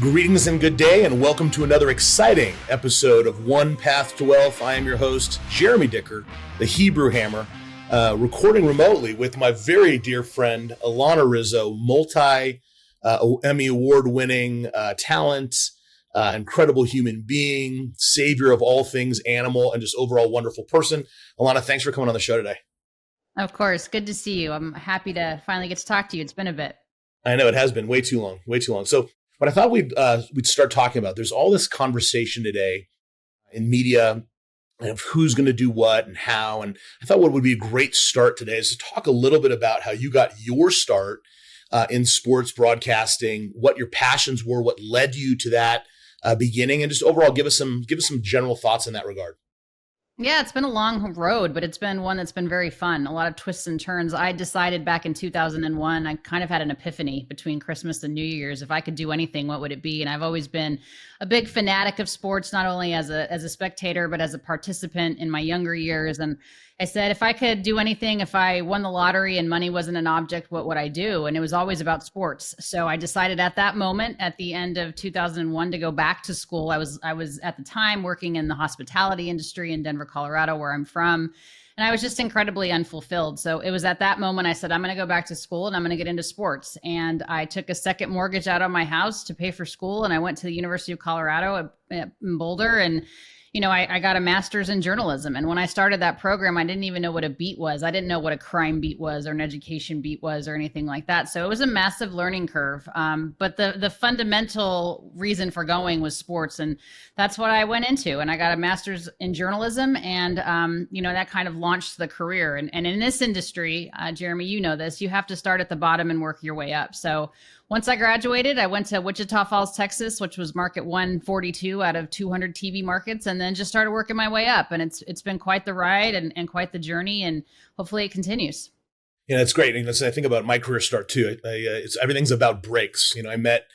Greetings and good day, and welcome to another exciting episode of One Path to Wealth. I am your host, Jeremy Dicker, the Hebrew Hammer, recording remotely with my very dear friend, Alanna Rizzo, Emmy Award winning talent, incredible human being, savior of all things animal, and just overall wonderful person. Alanna, thanks for coming on the show today. Of course. Good to see you. I'm happy to finally get to talk to you. It's been a bit. I know it has been way too long. So what I thought we'd start talking about, there's all this conversation today in media of who's going to do what and how. And I thought what would be a great start today is to talk a little bit about how you got your start in sports broadcasting, what your passions were, what led you to that beginning, and just overall give us some general thoughts in that regard. Yeah, it's been a long road, but it's been one that's been very fun. A lot of twists and turns. I decided back in 2001, I kind of had an epiphany between Christmas and New Year's. If I could do anything, what would it be? And I've always been a big fanatic of sports, not only as a spectator, but as a participant in my younger years. And I said, if I could do anything, if I won the lottery and money wasn't an object, what would I do? And it was always about sports. So I decided at that moment, at the end of 2001, to go back to school. I was at the time working in the hospitality industry in Denver, Colorado, where I'm from. And I was just incredibly unfulfilled. So it was at that moment I said, I'm going to go back to school and I'm going to get into sports. And I took a second mortgage out on my house to pay for school. And I went to the University of Colorado in Boulder, and I got a master's in journalism. And when I started that program, I didn't even know what a beat was. I didn't know what a crime beat was or an education beat was or anything like that. So it was a massive learning curve. But the fundamental reason for going was sports. And that's what I went into. And I got a master's in journalism. And, that kind of launched the career. And in this industry, Jeremy, you know this, you have to start at the bottom and work your way up. So once I graduated, I went to Wichita Falls, Texas, which was market 142 out of 200 TV markets, and then just started working my way up. And it's been quite the ride and quite the journey, and hopefully it continues. Yeah, that's great. And I think about my career start too. Everything's about breaks. I met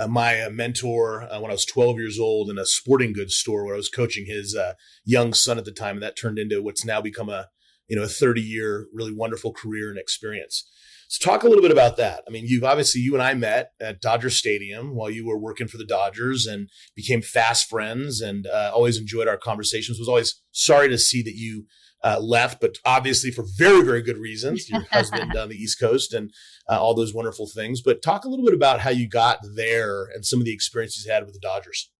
my mentor when I was 12 years old in a sporting goods store where I was coaching his young son at the time, and that turned into what's now become a 30-year really wonderful career and experience. So talk a little bit about that. I mean, you and I met at Dodger Stadium while you were working for the Dodgers and became fast friends, and always enjoyed our conversations. Was always sorry to see that you left, but obviously for very, very good reasons. Your husband on the East Coast and all those wonderful things. But talk a little bit about how you got there and some of the experiences you had with the Dodgers.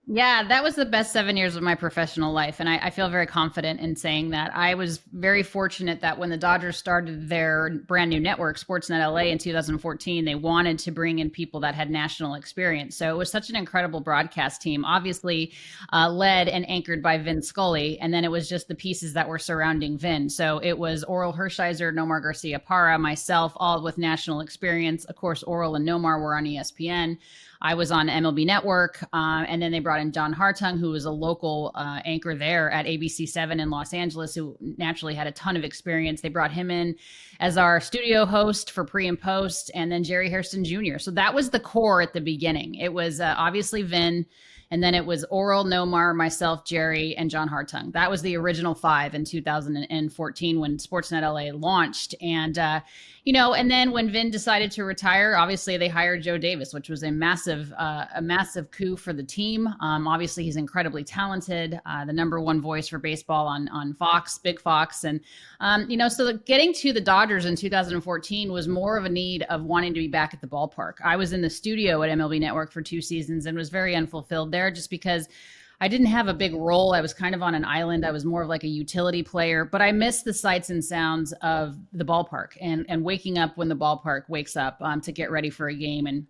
Yeah, that was the best 7 years of my professional life. And I feel very confident in saying that. I was very fortunate that when the Dodgers started their brand new network, Sportsnet LA, in 2014, they wanted to bring in people that had national experience. So it was such an incredible broadcast team, obviously led and anchored by Vin Scully. And then it was just the pieces that were surrounding Vin. So it was Oral Hershiser, Nomar Garcia-Parra, myself, all with national experience. Of course, Oral and Nomar were on ESPN. I was on MLB Network, and then they brought in John Hartung, who was a local anchor there at ABC7 in Los Angeles, who naturally had a ton of experience. They brought him in as our studio host for pre and post, and then Jerry Hairston Jr. So that was the core at the beginning. It was obviously Vin, and then it was Oral, Nomar, myself, Jerry, and John Hartung. That was the original five in 2014 when Sportsnet LA launched. And, and then when Vin decided to retire, obviously they hired Joe Davis, which was a massive coup for the team. Obviously he's incredibly talented, the number one voice for baseball on Fox, Big Fox. And, so getting to the Dodgers in 2014 was more of a need of wanting to be back at the ballpark. I was in the studio at MLB Network for 2 seasons and was very unfulfilled there just because I didn't have a big role. I was kind of on an island. I was more of like a utility player, but I missed the sights and sounds of the ballpark and waking up when the ballpark wakes up to get ready for a game and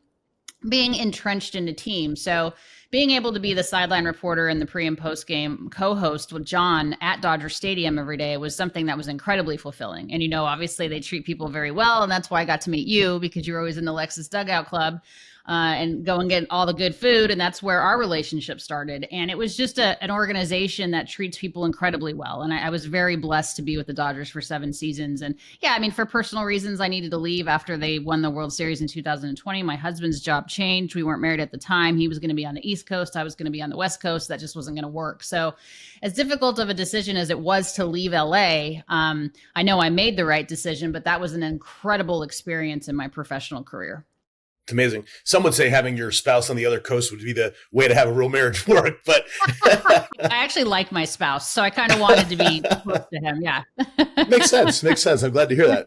being entrenched in a team. So being able to be the sideline reporter and the pre and post game co-host with John at Dodger Stadium every day was something that was incredibly fulfilling. And, obviously they treat people very well. And that's why I got to meet you, because you're always in the Lexus Dugout Club. And go and get all the good food. And that's where our relationship started. And it was just an organization that treats people incredibly well. And I was very blessed to be with the Dodgers for 7 seasons. And for personal reasons, I needed to leave after they won the World Series in 2020. My husband's job changed. We weren't married at the time. He was going to be on the East Coast. I was going to be on the West Coast. That just wasn't going to work. So as difficult of a decision as it was to leave LA, I know I made the right decision, but that was an incredible experience in my professional career. It's amazing. Some would say having your spouse on the other coast would be the way to have a real marriage work, but I actually like my spouse, so I kind of wanted to be close to him. Yeah. makes sense. Makes sense. I'm glad to hear that.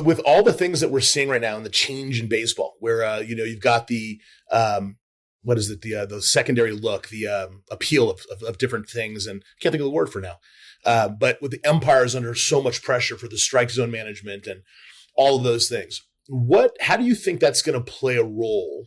With all the things that we're seeing right now and the change in baseball, where you've got the what is it, the secondary look, the appeal of different things, and I can't think of the word for now. But with the umpires under so much pressure for the strike zone management and all of those things, how do you think that's going to play a role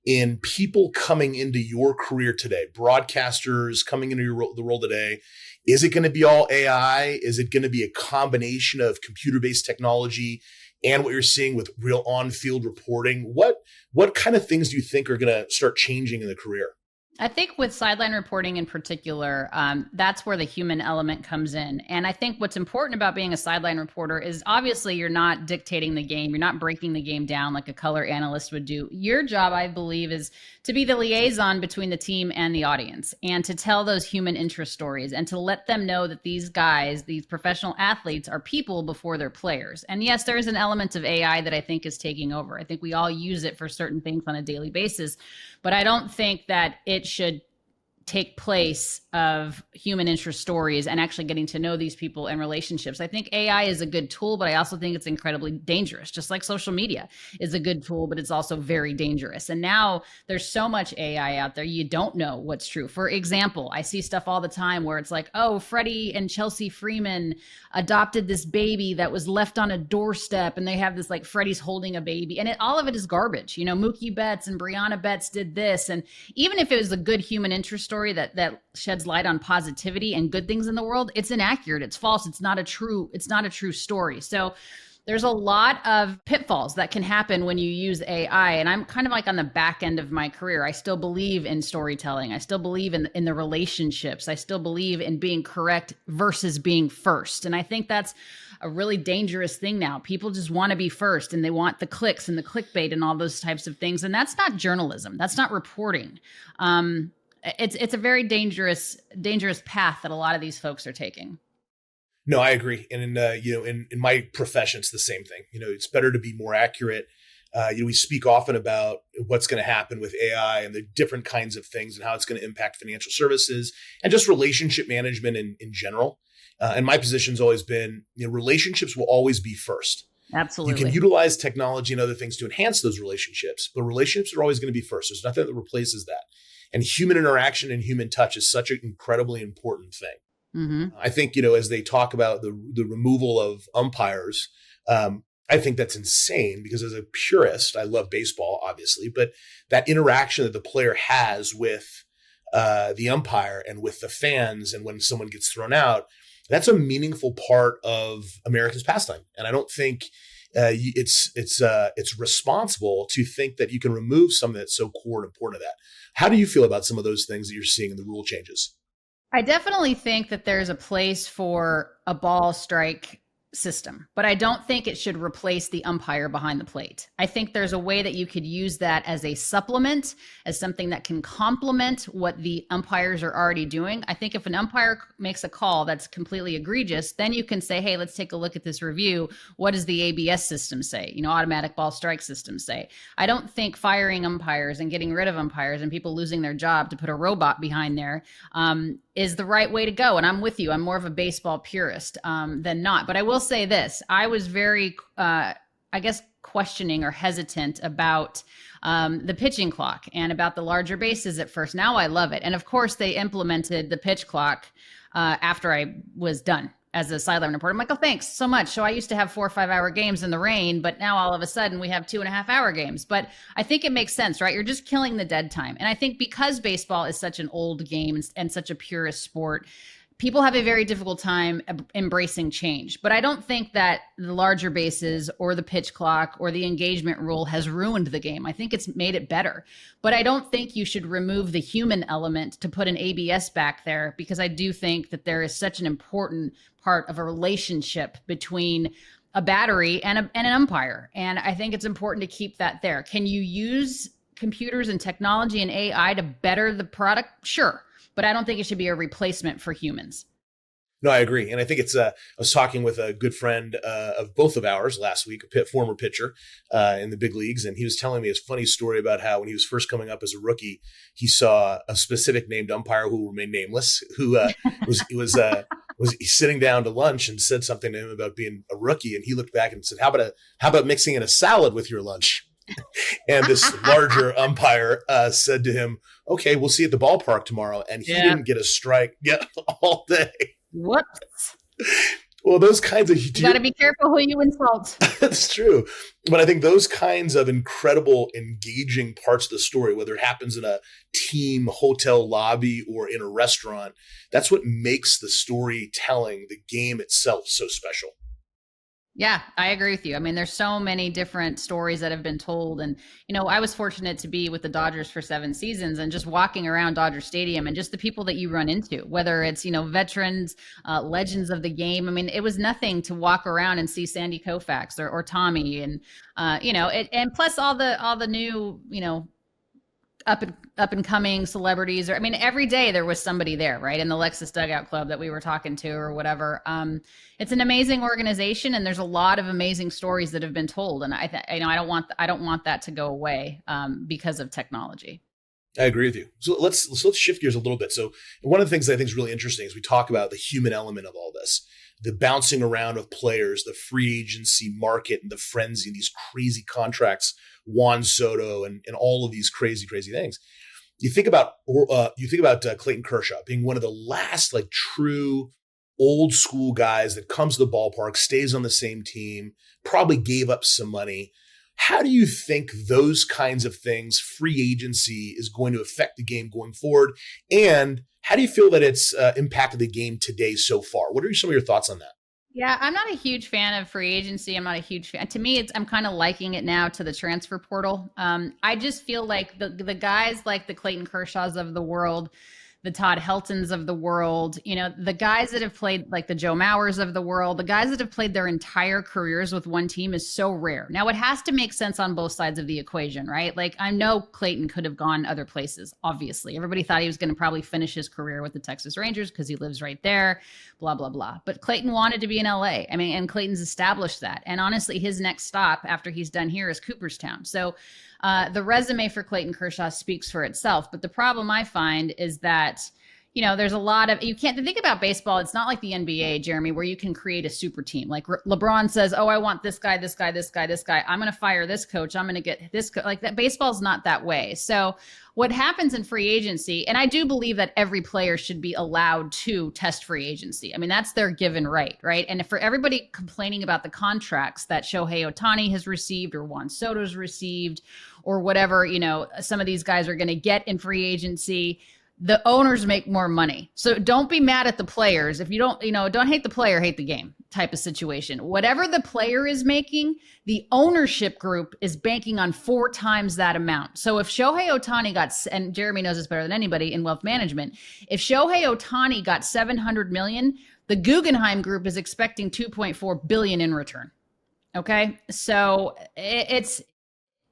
in people coming into your career today, broadcasters coming into the role today? Is it going to be all AI? Is it going to be a combination of computer-based technology and what you're seeing with real on-field reporting? What kind of things do you think are going to start changing in the career? I think with sideline reporting in particular, that's where the human element comes in. And I think what's important about being a sideline reporter is obviously you're not dictating the game. You're not breaking the game down like a color analyst would do. Your job, I believe, is to be the liaison between the team and the audience and to tell those human interest stories and to let them know that these guys, these professional athletes, are people before they're players. And yes, there is an element of AI that I think is taking over. I think we all use it for certain things on a daily basis, but I don't think that it should take place of human interest stories and actually getting to know these people and relationships. I think AI is a good tool, but I also think it's incredibly dangerous, just like social media is a good tool, but it's also very dangerous. And now there's so much AI out there, you don't know what's true. For example, I see stuff all the time where it's like, oh, Freddie and Chelsea Freeman adopted this baby that was left on a doorstep, and they have this like Freddie's holding a baby, and all of it is garbage. Mookie Betts and Brianna Betts did this. And even if it was a good human interest story that sheds light on positivity and good things in the world, it's inaccurate, it's false, it's not a true story. So there's a lot of pitfalls that can happen when you use AI. And I'm kind of like on the back end of my career. I still believe in storytelling. I still believe in the relationships. I still believe in being correct versus being first. And I think that's a really dangerous thing now. People just want to be first, and they want the clicks and the clickbait and all those types of things. And that's not journalism. That's not reporting. It's a very dangerous path that a lot of these folks are taking. No, I agree. And in my profession, it's the same thing. It's better to be more accurate. We speak often about what's going to happen with AI and the different kinds of things and how it's going to impact financial services and just relationship management in general. And my position's always been, relationships will always be first. Absolutely. You can utilize technology and other things to enhance those relationships, but relationships are always going to be first. There's nothing that replaces that. And human interaction and human touch is such an incredibly important thing. Mm-hmm. I think, as they talk about the removal of umpires, I think that's insane because as a purist, I love baseball, obviously, but that interaction that the player has with the umpire and with the fans and when someone gets thrown out, that's a meaningful part of America's pastime. And I don't think it's responsible to think that you can remove something that's so core and important to that. How do you feel about some of those things that you're seeing in the rule changes? I definitely think that there's a place for a ball strike system, but I don't think it should replace the umpire behind the plate. I think there's a way that you could use that as a supplement, as something that can complement what the umpires are already doing. I think if an umpire makes a call that's completely egregious, then you can say, hey, let's take a look at this review. What does the ABS system say? Automatic ball strike system say? I don't think firing umpires and getting rid of umpires and people losing their job to put a robot behind there is the right way to go. And I'm with you. I'm more of a baseball purist than not. But I will say this. I was very, questioning or hesitant about the pitching clock and about the larger bases at first. Now I love it. And of course, they implemented the pitch clock after I was done as a sideline reporter. I'm like, oh, thanks so much. So I used to have 4 or 5 hour games in the rain, but now all of a sudden we have 2.5 hour games. But I think it makes sense, right? You're just killing the dead time. And I think because baseball is such an old game and such a purist sport, people have a very difficult time embracing change. But I don't think that the larger bases or the pitch clock or the engagement rule has ruined the game. I think it's made it better. But I don't think you should remove the human element to put an ABS back there, because I do think that there is such an important part of a relationship between a battery and an umpire. And I think it's important to keep that there. Can you use computers and technology and AI to better the product? Sure. But I don't think it should be a replacement for humans. No, I agree. And I think I was talking with a good friend of both of ours last week, former pitcher in the big leagues. And he was telling me his funny story about how when he was first coming up as a rookie, he saw a specific named umpire who will remain nameless, who was sitting down to lunch and said something to him about being a rookie. And he looked back and said, how about mixing in a salad with your lunch? And this larger umpire said to him, okay, we'll see you at the ballpark tomorrow. And he didn't get a strike all day. Whoops. Well, those kinds of... You got to be careful who you insult. That's true. But I think those kinds of incredible, engaging parts of the story, whether it happens in a team hotel lobby or in a restaurant, that's what makes the storytelling, the game itself, so special. Yeah, I agree with you. I mean, there's so many different stories that have been told. And, I was fortunate to be with the Dodgers for 7 seasons, and just walking around Dodger Stadium and just the people that you run into, whether it's, veterans, legends of the game. I mean, it was nothing to walk around and see Sandy Koufax or Tommy and, and plus all the new, up and coming celebrities, or every day there was somebody there, right? In the Lexus Dugout Club that we were talking to or whatever. It's an amazing organization, and there's a lot of amazing stories that have been told. And I don't want that to go away because of technology. I agree with you. So let's shift gears a little bit. So one of the things that I think is really interesting is we talk about the human element of all this, the bouncing around of players, the free agency market, and the frenzy, and these crazy contracts, Juan Soto, and all of these crazy things. You think about Clayton Kershaw being one of the last true old school guys that comes to the ballpark, stays on the same team, probably gave up some money. How do you think those kinds of things, free agency, is going to affect the game going forward? And how do you feel that it's impacted the game today so far? What are some of your thoughts on that? Yeah, I'm not a huge fan of free agency. I'm not a huge fan. To me, I'm kind of liking it now to the transfer portal. I just feel like the guys like the Clayton Kershaws of the world, the Todd Heltons of the world, the guys that have played like the Joe Mauers of the world, the guys that have played their entire careers with one team is so rare. Now, it has to make sense on both sides of the equation, right? Like, I know Clayton could have gone other places, obviously. Everybody thought he was going to probably finish his career with the Texas Rangers because he lives right there, blah, blah, blah. But Clayton wanted to be in LA. And Clayton's established that. And honestly, his next stop after he's done here is Cooperstown. So the resume for Clayton Kershaw speaks for itself. But the problem I find is that, there's a lot of, you can't think about baseball. It's not like the NBA, Jeremy, where you can create a super team. Like LeBron says, oh, I want this guy, this guy, this guy, this guy. I'm going to fire this coach. I'm going to get this. Like that. Baseball's not that way. So what happens in free agency, and I do believe that every player should be allowed to test free agency. That's their given right? And for everybody complaining about the contracts that Shohei Ohtani has received or Juan Soto's received or whatever, some of these guys are going to get in free agency, the owners make more money. So don't be mad at the players. If you don't, don't hate the player, hate the game type of situation. Whatever the player is making, the ownership group is banking on 4 times that amount. So if Shohei Ohtani got, and Jeremy knows this better than anybody in wealth management, if Shohei Ohtani got $700 million, the Guggenheim Group is expecting $2.4 billion in return. Okay. So it's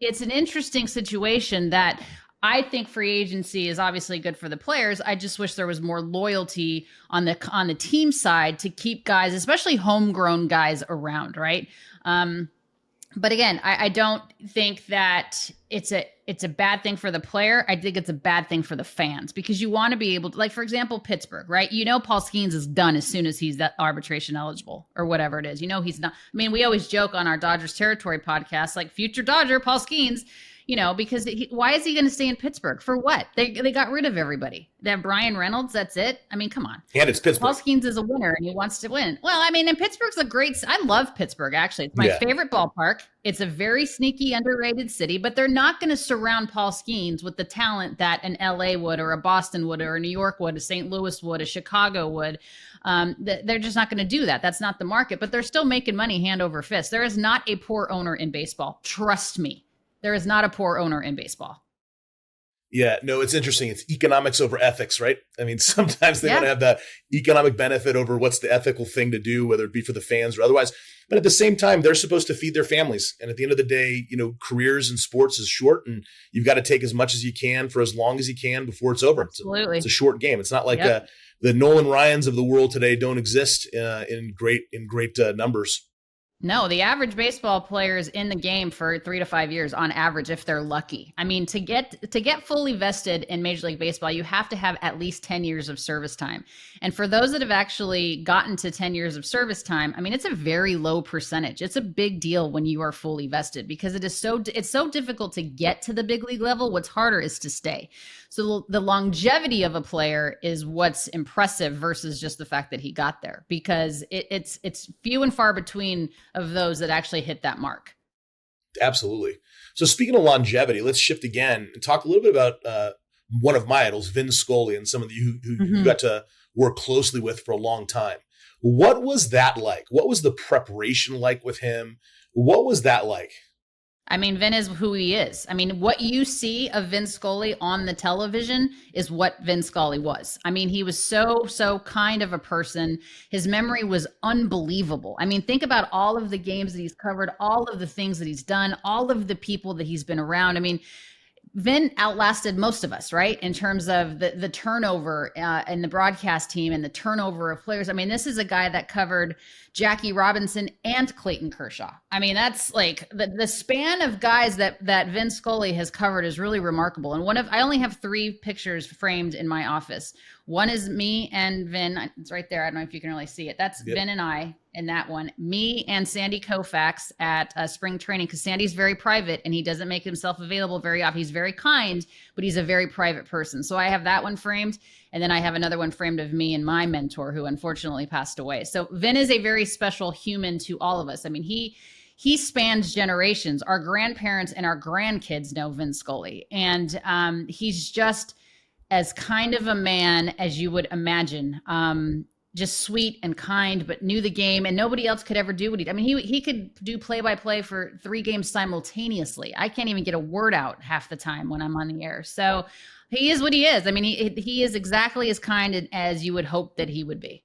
an interesting situation that I think free agency is obviously good for the players. I just wish there was more loyalty on the team side to keep guys, especially homegrown guys, around, right? But again, I don't think that it's a bad thing for the player. I think it's a bad thing for the fans because you want to be able to, like, for example, Pittsburgh, right? Paul Skeens is done as soon as he's that arbitration eligible or whatever it is. He's not. We always joke on our Dodgers Territory podcast, like future Dodger Paul Skeens. Because why is he going to stay in Pittsburgh? For what? They got rid of everybody. They have Brian Reynolds. That's it. Come on. And it's Pittsburgh. Paul Skeens is a winner and he wants to win. Well, and Pittsburgh's I love Pittsburgh, actually. It's my favorite ballpark. It's a very sneaky, underrated city, but they're not going to surround Paul Skeens with the talent that an LA would or a Boston would or a New York would, a St. Louis would, a Chicago would. They're just not going to do that. That's not the market, but they're still making money hand over fist. There is not a poor owner in baseball. Trust me. There is not a poor owner in baseball. Yeah, no, it's interesting. It's economics over ethics, right? I mean, sometimes they want to Yeah. have that economic benefit over what's the ethical thing to do, whether it be for the fans or otherwise. But at the same time, they're supposed to feed their families. And at the end of the day, careers in sports is short, and you've got to take as much as you can for as long as you can before it's over. It's a Absolutely. short game. It's not like Yep. the Nolan Ryans of the world today don't exist in great numbers. No, the average baseball player is in the game for 3 to 5 years on average, if they're lucky. I mean, to get fully vested in Major League Baseball, you have to have at least 10 years of service time. And for those that have actually gotten to 10 years of service time, I mean, it's a very low percentage. It's a big deal when you are fully vested because it's so difficult to get to the big league level. What's harder is to stay. So the longevity of a player is what's impressive versus just the fact that he got there, because it's few and far between of those that actually hit that mark. Absolutely. So speaking of longevity, let's shift again and talk a little bit about one of my idols, Vin Scully, and some of you who you Mhm. got to work closely with for a long time. What was that like? What was the preparation like with him? What was that like? I mean, Vin is who he is. I mean, what you see of Vin Scully on the television is what Vin Scully was. I mean, he was so kind of a person. His memory was unbelievable. I mean, think about all of the games that he's covered, all of the things that he's done, all of the people that he's been around. I mean, Vin outlasted most of us, right? In terms of the turnover in the broadcast team and the turnover of players. I mean, this is a guy that covered Jackie Robinson and Clayton Kershaw. I mean, that's like the span of guys that Vin Scully has covered is really remarkable. And I only have 3 pictures framed in my office. One is me and Vin. It's right there. I don't know if you can really see it. That's Yep. Vin and I in that one. Me and Sandy Koufax at spring training, because Sandy's very private and he doesn't make himself available very often. He's very kind, but he's a very private person. So I have that one framed. And then I have another one framed of me and my mentor, who unfortunately passed away. So Vin is a very special human to all of us. I mean, he spans generations. Our grandparents and our grandkids know Vin Scully. And he's just as kind of a man as you would imagine. Just sweet and kind, but knew the game, and nobody else could ever do what he did. I mean, he could do play by play for 3 games simultaneously. I can't even get a word out half the time when I'm on the air. So he is what he is. I mean, he is exactly as kind as you would hope that he would be.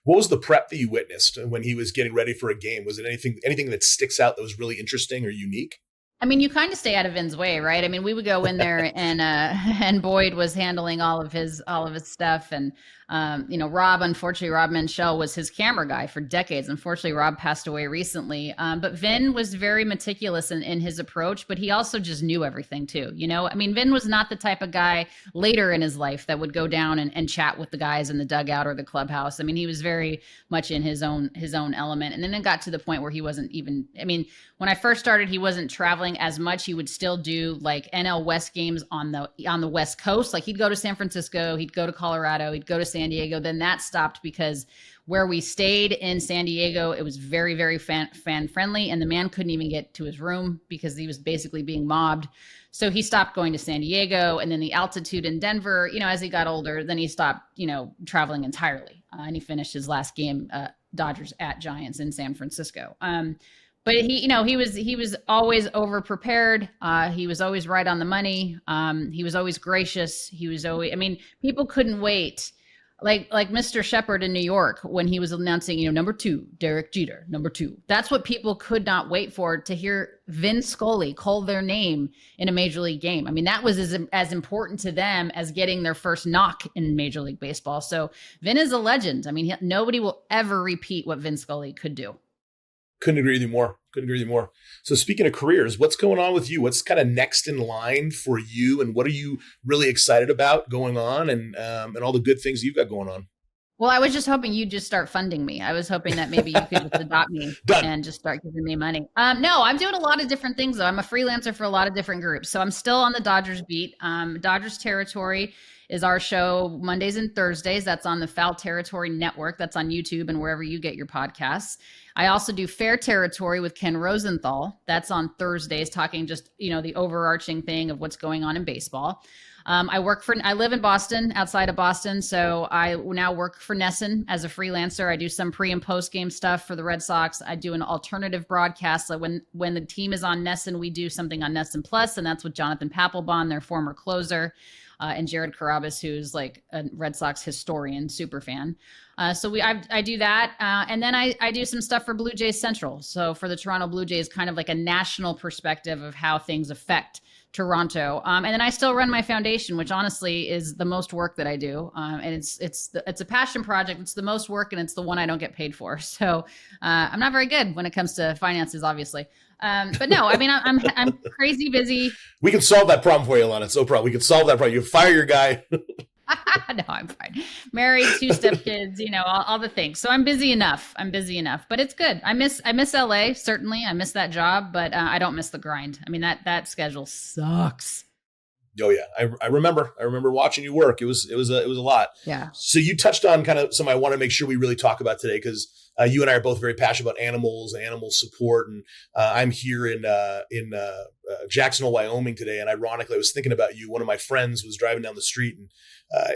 What was the prep that you witnessed when he was getting ready for a game? Was it anything that sticks out that was really interesting or unique? I mean, you kind of stay out of Vin's way, right? I mean, we would go in there and and Boyd was handling all of his stuff, and unfortunately, Rob Menchel was his camera guy for decades. Unfortunately, Rob passed away recently, but Vin was very meticulous in his approach, but he also just knew everything too. I mean, Vin was not the type of guy later in his life that would go down and chat with the guys in the dugout or the clubhouse. I mean, he was very much in his own element, and then it got to the point where he wasn't even. I mean, when I first started, he wasn't traveling as much. He would still do like NL West games on the West Coast. Like he'd go to San Francisco, he'd go to Colorado, he'd go to San Diego. Then that stopped because where we stayed in San Diego, it was very, very fan friendly, and the man couldn't even get to his room because he was basically being mobbed. So he stopped going to San Diego, and then the altitude in Denver, as he got older, then he stopped, traveling entirely. And he finished his last game, Dodgers at Giants in San Francisco. But he was always over prepared. He was always right on the money. He was always gracious. He was always. I mean, people couldn't wait. Like Mr. Shepard in New York when he was announcing, number 2, Derek Jeter, number 2. That's what people could not wait for, to hear Vin Scully call their name in a major league game. I mean, that was as important to them as getting their first knock in Major League Baseball. So Vin is a legend. I mean, nobody will ever repeat what Vin Scully could do. Couldn't agree with you more. Couldn't agree with you more. So speaking of careers, what's going on with you? What's kind of next in line for you, and what are you really excited about going on, and all the good things you've got going on? Well, I was just hoping you'd just start funding me. I was hoping that maybe you could just adopt me Done. and just start giving me money. No, I'm doing a lot of different things though. I'm a freelancer for a lot of different groups. So I'm still on the Dodgers beat, Dodgers territory. is our show Mondays and Thursdays. That's on the Foul Territory Network. That's on YouTube and wherever you get your podcasts. I also do Fair Territory with Ken Rosenthal. That's on Thursdays, talking just, the overarching thing of what's going on in baseball. I live in Boston, outside of Boston. So I now work for NESN as a freelancer. I do some pre and post game stuff for the Red Sox. I do an alternative broadcast. Like when the team is on NESN, we do something on NESN Plus, and that's with Jonathan Papelbon, their former closer, and Jared Carabas, who's like a Red Sox historian, super fan. So I do that. And then I do some stuff for Blue Jays Central. So for the Toronto Blue Jays, kind of like a national perspective of how things affect Toronto. And then I still run my foundation, which honestly is the most work that I do. And it's a passion project. It's the most work, and it's the one I don't get paid for. So I'm not very good when it comes to finances, obviously. But no, I mean, I'm crazy busy. We can solve that problem for you, Alanna. It's no problem. We can solve that problem. You can fire your guy. No, I'm fine. Married, 2 stepkids, all the things. So I'm busy enough. But it's good. I miss LA, certainly. I miss that job, but I don't miss the grind. I mean, that schedule sucks. Oh yeah, I remember watching you work. It was a lot. Yeah. So you touched on kind of something I want to make sure we really talk about today, because you and I are both very passionate about animals and animal support. And I'm here in Jacksonville, Wyoming today. And ironically, I was thinking about you. One of my friends was driving down the street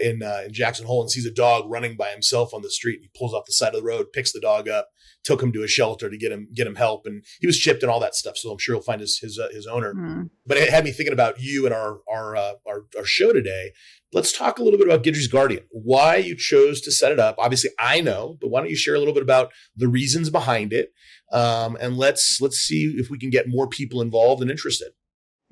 in Jackson Hole and sees a dog running by himself on the street. And he pulls off the side of the road, picks the dog up, took him to a shelter to get him help. And he was chipped and all that stuff. So I'm sure he'll find his owner. But it had me thinking about you and our show today. Let's talk a little bit about Guidry's Guardian, why you chose to set it up. Obviously, I know, but why don't you share a little bit about the reasons behind it? And let's see if we can get more people involved and interested.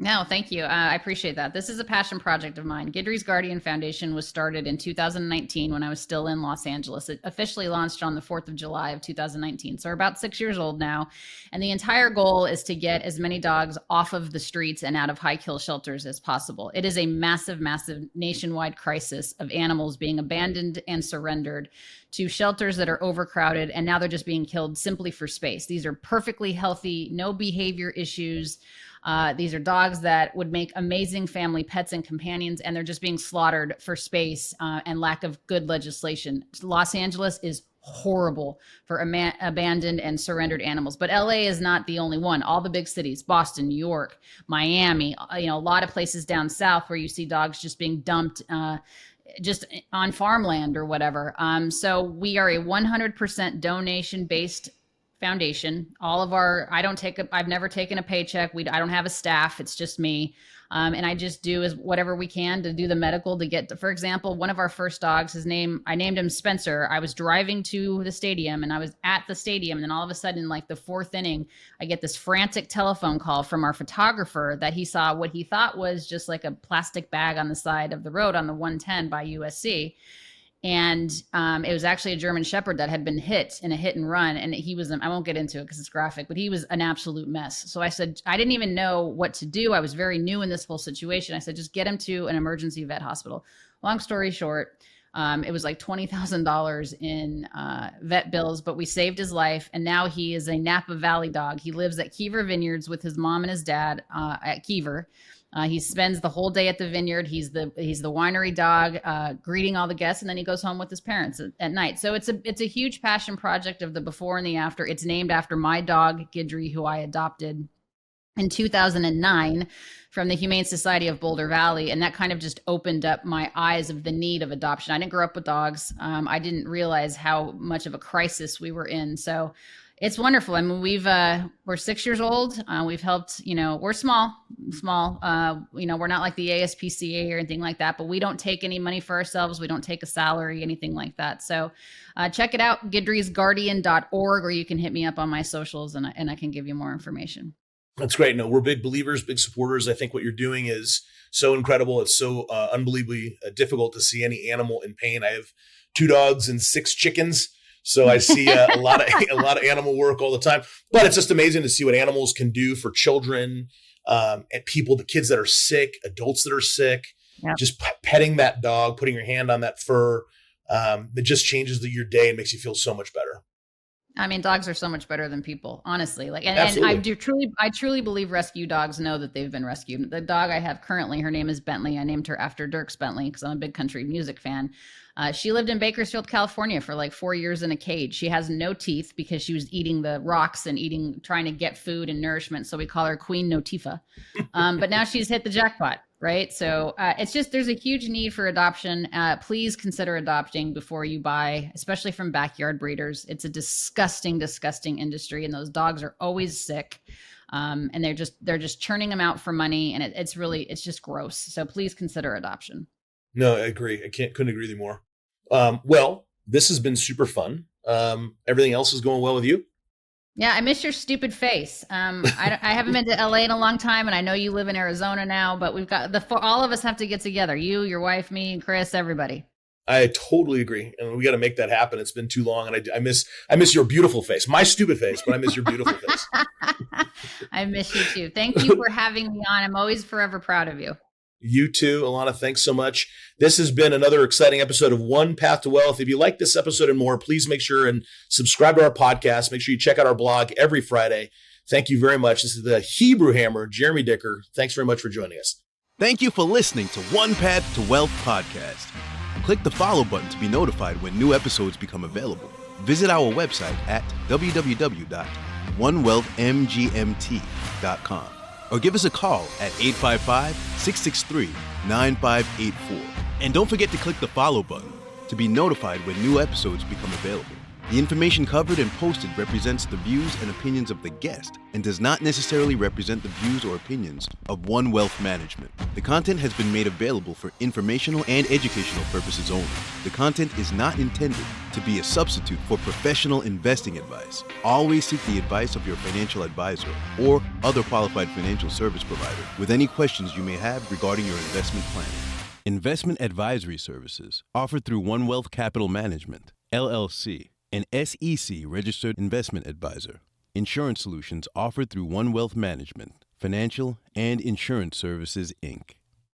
No, thank you. I appreciate that. This is a passion project of mine. Guidry's Guardian Foundation was started in 2019 when I was still in Los Angeles. It officially launched on the 4th of July of 2019. So we're about 6 years old now. And the entire goal is to get as many dogs off of the streets and out of high kill shelters as possible. It is a massive, massive nationwide crisis of animals being abandoned and surrendered to shelters that are overcrowded. And now they're just being killed simply for space. These are perfectly healthy, no behavior issues. These are dogs that would make amazing family pets and companions, and they're just being slaughtered for space and lack of good legislation. Los Angeles is horrible for abandoned and surrendered animals, but LA is not the only one. All the big cities, Boston, New York, Miami, a lot of places down south where you see dogs just being dumped just on farmland or whatever. So we are a 100% donation-based foundation. I've never taken a paycheck. I don't have a staff. It's just me. And I just do whatever we can to do the medical to get to, for example, one of our first dogs, I named him Spencer. I was driving to the stadium and I was at the stadium. And then all of a sudden, like the 4th inning, I get this frantic telephone call from our photographer that he saw what he thought was just like a plastic bag on the side of the road on the 110 by USC. And it was actually a German Shepherd that had been hit in a hit and run. And I won't get into it because it's graphic, but he was an absolute mess. So I said, I didn't even know what to do. I was very new in this whole situation. I said, just get him to an emergency vet hospital. Long story short, it was like $20,000 in vet bills, but we saved his life. And now he is a Napa Valley dog. He lives at Kiever Vineyards with his mom and his dad at Kiever. He spends the whole day at the vineyard. He's the winery dog, greeting all the guests, and then he goes home with his parents at night. So it's a huge passion project of the before and the after. It's named after my dog, Guidry, who I adopted in 2009 from the Humane Society of Boulder Valley. And that kind of just opened up my eyes of the need of adoption. I didn't grow up with dogs. I didn't realize how much of a crisis we were in. So it's wonderful. I mean, we're 6 years old. We've helped, we're small. We're not like the ASPCA or anything like that, but we don't take any money for ourselves. We don't take a salary, anything like that. So check it out, guidrysguardian.org, or you can hit me up on my socials and I can give you more information. That's great. No, we're big believers, big supporters. I think what you're doing is so incredible. It's so unbelievably difficult to see any animal in pain. I have 2 dogs and 6 chickens. So I see a lot of animal work all the time, but it's just amazing to see what animals can do for children and people, the kids that are sick, adults that are sick. Yep. Just petting that dog, putting your hand on that fur, it just changes your day and makes you feel so much better. I mean, dogs are so much better than people, honestly. Like, and Absolutely. I truly believe rescue dogs know that they've been rescued. The dog I have currently, her name is Bentley. I named her after Dierks Bentley because I'm a big country music fan. She lived in Bakersfield, California for like 4 years in a cage. She has no teeth because she was eating the rocks and trying to get food and nourishment. So we call her Queen No Tifa. But now she's hit the jackpot, right? So it's just there's a huge need for adoption. Please consider adopting before you buy, especially from backyard breeders. It's a disgusting, disgusting industry, and those dogs are always sick. And they're just churning them out for money, and it's just gross. So please consider adoption. No, I agree. Couldn't agree with you more. Well, this has been super fun. Everything else is going well with you? Yeah, I miss your stupid face. I haven't been to LA in a long time, and I know you live in Arizona now. But we've got all of us have to get together. You, your wife, me, Chris, everybody. I totally agree, and we got to make that happen. It's been too long, and I miss your beautiful face. My stupid face, but I miss your beautiful face. I miss you too. Thank you for having me on. I'm always forever proud of you. You too, Alanna. Thanks so much. This has been another exciting episode of One Path to Wealth. If you like this episode and more, please make sure and subscribe to our podcast. Make sure you check out our blog every Friday. Thank you very much. This is the Hebrew Hammer, Jeremy Dicker. Thanks very much for joining us. Thank you for listening to One Path to Wealth podcast. Click the follow button to be notified when new episodes become available. Visit our website at www.onewealthmgmt.com. or give us a call at 855-663-9584. And don't forget to click the follow button to be notified when new episodes become available. The information covered and posted represents the views and opinions of the guest and does not necessarily represent the views or opinions of One Wealth Management. The content has been made available for informational and educational purposes only. The content is not intended to be a substitute for professional investing advice. Always seek the advice of your financial advisor or other qualified financial service provider with any questions you may have regarding your investment planning. Investment advisory services offered through One Wealth Capital Management, LLC, an SEC-registered investment advisor. Insurance solutions offered through One Wealth Management, Financial and Insurance Services, Inc.